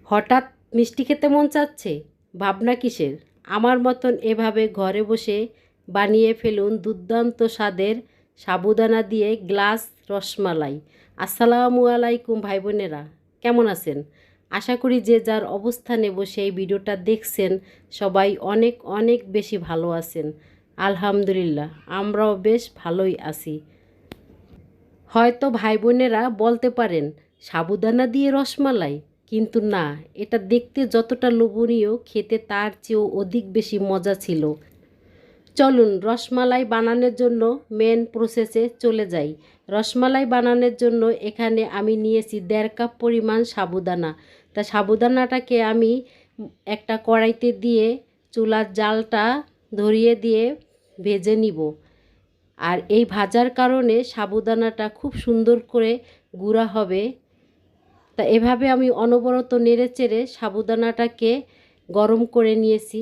হঠাৎ মিষ্টি খেতে মন চাচ্ছে? ভাবনা কিসের? আমার মতন এভাবে ঘরে বসে বানিয়ে ফেলুন দুর্দান্ত স্বাদের সাবুদানা দিয়ে গ্লাস রসমালাই। আসসালামু আলাইকুম ভাই বোনেরা, কেমন আছেন? আশা করি যে যার অবস্থানে বসে এই ভিডিওটা দেখছেন সবাই অনেক অনেক বেশি ভালো আছেন। আলহামদুলিল্লাহ, আমরাও বেশ ভালোই আছি। হয়তো ভাই বোনেরা বলতে পারেন, সাবুদানা দিয়ে রসমালাই? কিন্তু না, এটা দেখতে যতটা লোভনীয়, খেতে তার চেয়েও অধিক বেশি মজা ছিল। চলুন রসমালাই বানানোর জন্য মেন প্রসেসে চলে যাই। রসমালাই বানানোর জন্য এখানে আমি নিয়েছি 1.5 কাপ পরিমাণ সাবুদানা। তা সাবুদানাটাকে আমি একটা কড়াইতে দিয়ে চুলার জালটা ধরিয়ে দিয়ে ভেজে নিব। আর এই ভাজার কারণে সাবুদানাটা খুব সুন্দর করে গুঁড়া হবে। তা এভাবে আমি অনবরত নেড়েচেড়ে সাবুদানাটাকে গরম করে নিয়েছি।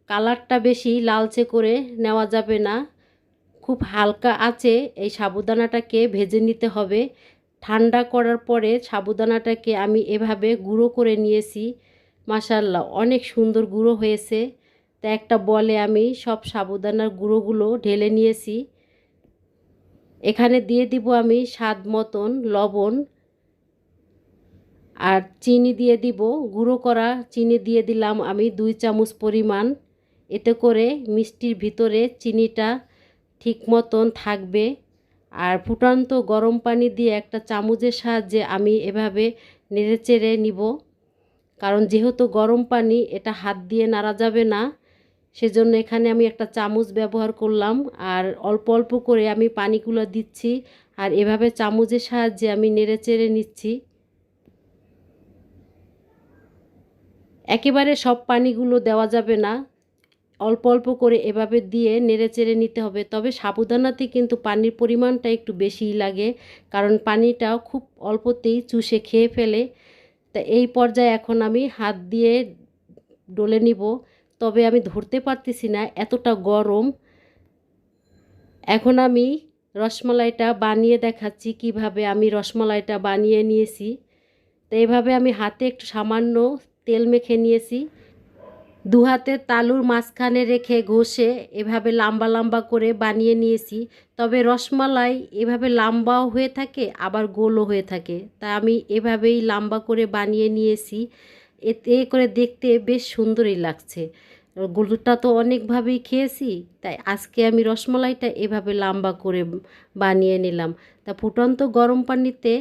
কালারটা বেশি লালচে করে নেওয়া যাবে না, খুব হালকা আঁচে এই সাবুদানাটাকে ভেজে নিতে হবে। ঠান্ডা করার পরে সাবুদানাটাকে আমি এভাবে গুঁড়ো করে নিয়েছি। মাশাআল্লাহ, অনেক সুন্দর গুঁড়ো হয়েছে। তা একটা বলে আমি সব সাবুদানার গুঁড়োগুলো ঢেলে নিয়েছি। এখানে দিয়ে দিব আমি স্বাদ মতন লবণ, আর চিনি দিয়ে দিব। গুঁড়ো করা চিনি দিয়ে দিলাম আমি 2 চামচ পরিমাণ। এতে করে মিষ্টির ভিতরে চিনিটা ঠিক মতন থাকবে। আর ফুটান্ত গরম পানি দিয়ে একটা চামচের সাহায্যে আমি এভাবে নেড়েচেড়ে নিব। কারণ যেহেতু গরম পানি, এটা হাত দিয়ে নাড়া যাবে না, সেজন্য এখানে আমি একটা চামচ ব্যবহার করলাম। আর অল্প অল্প করে আমি পানিগুলো দিচ্ছি, আর এভাবে চামচের সাহায্যে আমি নেড়েচেড়ে নিচ্ছি। একেবারে সব পানিগুলো দেওয়া যাবে না, অল্প অল্প করে এভাবে দিয়ে নেড়েচেড়ে নিতে হবে। তবে সাবুদানাতে কিন্তু পানির পরিমাণটা একটু বেশিই লাগে, কারণ পানিটা খুব অল্পতেই চুষে খেয়ে ফেলে। তা এই পর্যায়ে এখন আমি হাত দিয়ে ডলে নিব। তবে আমি ধরতে পারতেছি না, এতটা গরম। এখন আমি রসমালাইটা বানিয়ে দেখাচ্ছি কিভাবে আমি রসমালাইটা বানিয়ে নিয়েছি। তো এইভাবে আমি হাতে একটু সামান্য তেল মেখে নিয়েছি। 2 হাতের তালুর মাঝখানে রেখে ঘষে এভাবে লম্বা লম্বা করে বানিয়ে নিয়েছি। তবে রসমালাই এভাবে লম্বাও হয়ে থাকে, আবার গোলও হয়ে থাকে। তা আমি এভাবেই লম্বা করে বানিয়ে নিয়েছি। এতে করে দেখতে বেশ সুন্দরই লাগছে। গোলটা তো অনেকভাবেই খেয়েছি, তাই আজকে আমি রসমালাইটা এভাবে লম্বা করে বানিয়ে নিলাম। তা ফুটন্ত গরম পানিতে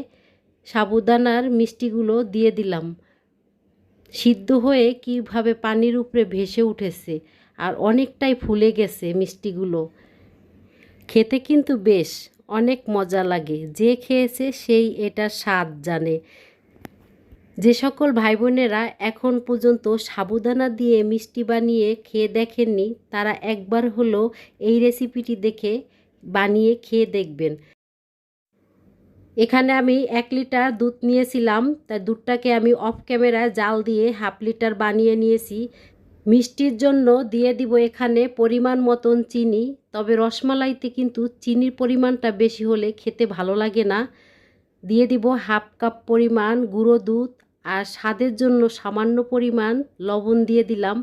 সাবুদানার মিষ্টিগুলো দিয়ে দিলাম। সিদ্ধ হয়ে কীভাবে পানির উপরে ভেসে উঠেছে, আর অনেকটাই ফুলে গেছে মিষ্টিগুলো। খেতে কিন্তু বেশ অনেক মজা লাগে, যে খেয়েছে সেই এটার স্বাদ জানে। যে সকল ভাই বোনেরা এখন পর্যন্ত সাবুদানা দিয়ে মিষ্টি বানিয়ে খেয়ে দেখেননি, তারা একবার হলো এই রেসিপিটি দেখে বানিয়ে খেয়ে দেখবেন। এখানে আমি 1 লিটার দুধ নিয়েছিলাম, তাই দুধটাকে আমি অফ ক্যামেরায় জাল দিয়ে 1/2 লিটার বানিয়ে নিয়েছি। মিষ্টির জন্য দিয়ে দিব এখানে পরিমাণ মতন চিনি। তবে রসমালাইতে কিন্তু চিনির পরিমাণটা বেশি হলে খেতে ভালো লাগে না। দিয়ে দিব 1/2 কাপ পরিমাণ গুঁড়ো দুধ, আর স্বাদের জন্য সামান্য পরিমাণ লবণ দিয়ে দিলাম।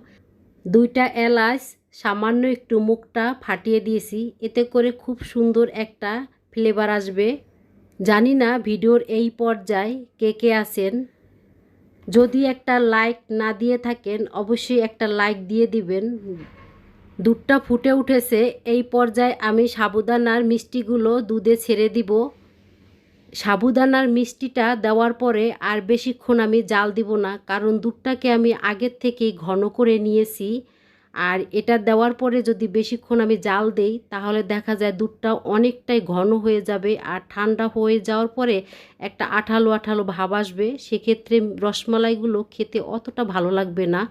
2টা এলাচ সামান্য একটু মুখটা ফাটিয়ে দিয়েছি, এতে করে খুব সুন্দর একটা ফ্লেভার আসবে। জানি না ভিডিওর এই পর্যায়ে কে কে আছেন। যদি একটা লাইক না দিয়ে থাকেন অবশ্যই একটা লাইক দিয়ে দিবেন। দুধটা ফুটে উঠেছে, এই পর্যায়ে আমি সাবুদানার মিষ্টিগুলো দুধে ছেড়ে দিব। সাবুদানার মিষ্টিটা দেওয়ার পরে আর বেশিক্ষণ আমি জাল দিব না, কারণ দুধটাকে আমি আগের থেকেই ঘন করে নিয়েছি। আর এটা দেওয়ার পরে যদি বেশিক্ষণ আমি জাল দেই তাহলে দেখা যায় দুধটা অনেকটাই ঘন হয়ে যাবে, আর ঠান্ডা হয়ে যাওয়ার পরে একটা আঠালো আঠালো ভাব আসবে। সেক্ষেত্রে রসমালাইগুলো খেতে অতটা ভালো লাগবে না।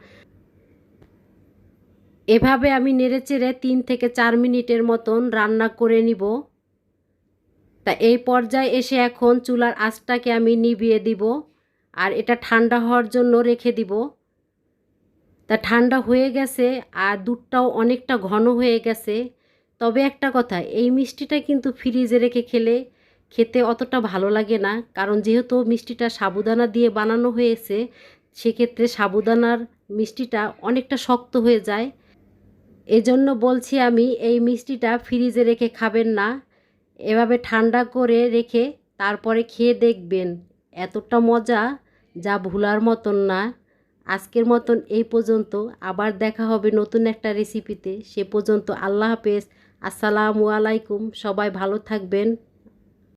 এভাবে আমি নেড়েচেড়ে 3 থেকে 4 মিনিটের মতন রান্না করে নিব। তা এই পর্যায়ে এসে এখন চুলার আঁচটাকে আমি নিভিয়ে দিব, আর এটা ঠান্ডা হওয়ার জন্য রেখে দিব। তা ঠান্ডা হয়ে গেছে, আর দুধটাও অনেকটা ঘন হয়ে গেছে। তবে একটা কথা, এই মিষ্টিটা কিন্তু ফ্রিজে রেখে খেলে খেতে অতটা ভালো লাগে না, কারণ যেহেতু মিষ্টিটা সাবুদানা দিয়ে বানানো হয়েছে, সেক্ষেত্রে সাবুদানার মিষ্টিটা অনেকটা শক্ত হয়ে যায়। এজন্য বলছি আমি, এই মিষ্টিটা ফ্রিজে রেখে খাবেন না, এভাবে ঠান্ডা করে রেখে তারপরে খেয়ে দেখবেন, এতটা মজা যা ভোলার মতন না। আজকের মতন এই পর্যন্ত, আবার দেখা হবে নতুন একটা রেসিপিতে। সে পর্যন্ত আল্লাহ হাফেজ, আসসালামু আলাইকুম। সবাই ভালো থাকবেন।